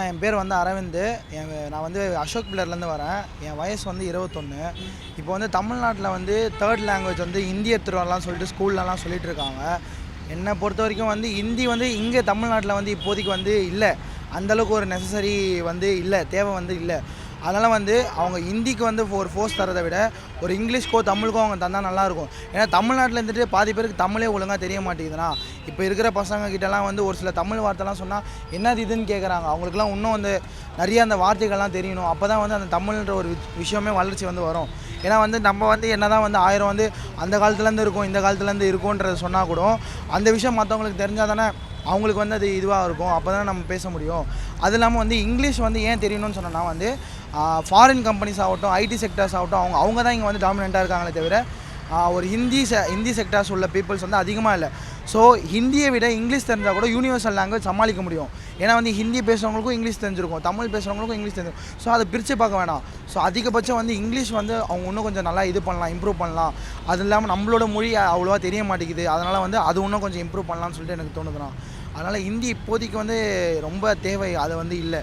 என் பேர் வந்து அரவிந்த். நான் வந்து அசோக் பில்லர்லேருந்து வரேன். என் வயசு வந்து 21. இப்போ வந்து தமிழ்நாட்டில் வந்து 3rd லாங்குவேஜ் வந்து ஹிந்தி எடுத்துகிட்டு வரலாம்னு சொல்லிட்டு ஸ்கூல்லலாம் சொல்லிட்டு இருக்காங்க. என்னை பொறுத்த வரைக்கும் வந்து ஹிந்தி வந்து இங்கே தமிழ்நாட்டில் வந்து இப்போதைக்கு வந்து இல்லை, அந்தளவுக்கு ஒரு நெசசரி வந்து இல்லை, தேவை வந்து இல்லை. அதனால் வந்து அவங்க ஹிந்திக்கு வந்து ஒரு ஃபோர்ஸ் தரதை விட ஒரு இங்கிலீஷ்க்கோ தமிழுக்கோ அவங்க தந்தால் நல்லாயிருக்கும். ஏன்னா தமிழ்நாட்டில் இருந்துட்டு பாதி பேருக்கு தமிழே ஒழுங்காக தெரிய மாட்டேங்குதுண்ணா. இப்போ இருக்கிற பசங்க கிட்டலாம் வந்து ஒரு சில தமிழ் வார்த்தைலாம் சொன்னால் என்னது இதுன்னு கேட்குறாங்க. அவங்களுக்குலாம் இன்னும் வந்து நிறைய அந்த வார்த்தைகள்லாம் தெரியணும். அப்போ தான் வந்து அந்த தமிழ்ன்ற ஒரு விஷயமே வளர்ச்சி வந்து வரும். ஏன்னா வந்து நம்ம வந்து என்ன தான் வந்து 1000 வந்து அந்த காலத்துலேருந்து இருக்கும், இந்த காலத்துலேருந்து இருக்கும்ன்றது சொன்னால் கூட அந்த விஷயம் மற்றவங்களுக்கு தெரிஞ்சால் தானே அவங்களுக்கு வந்து அது இதுவாக இருக்கும். அப்போ தான் நம்ம பேச முடியும். அது இல்லாமல் வந்து இங்கிலீஷ் வந்து ஏன் தெரியணும்னு சொன்னோன்னா வந்து ஃபாரின் கம்பெனிஸ் ஆகட்டும், ஐடி செக்டர்ஸ் ஆகட்டும், அவங்க தான் இங்கே வந்து டாமினண்ட்டாக இருக்காங்களே தவிர ஒரு ஹிந்தி செக்டர்ஸ் உள்ள பீப்புள்ஸ் வந்து அதிகமாக இல்லை. ஸோ ஹிந்தியை விட இங்கிலீஷ் தெரிஞ்சால் கூட யூனிவர்சல் லாங்குவேஜ் சமாளிக்க முடியும். ஏன்னா வந்து ஹிந்தி பேசுகிறவங்களுக்கும் இங்கிலீஷ் தெரிஞ்சிருக்கும், தமிழ் பேசுகிறவங்களுக்கும் இங்கிலீஷ் தெரிஞ்சிருக்கும். ஸோ அதை பிரித்து பார்க்க வேணாம். ஸோ அதிகபட்சம் வந்து இங்கிலீஷ் வந்து அவங்க இன்னும் கொஞ்சம் நல்லா இது பண்ணலாம், இம்ப்ரூவ் பண்ணலாம். அது இல்லாமல் நம்மளோட மொழி அவ்வளோவா தெரிய மாட்டேங்குது. அதனால் வந்து அது இன்னும் கொஞ்சம் இம்ப்ரூவ் பண்ணலாம்னு சொல்லிட்டு எனக்கு தோணுதுண்ணா. அதனால் ஹிந்தி இப்போதைக்கு வந்து ரொம்ப தேவை, அது வந்து இல்லை.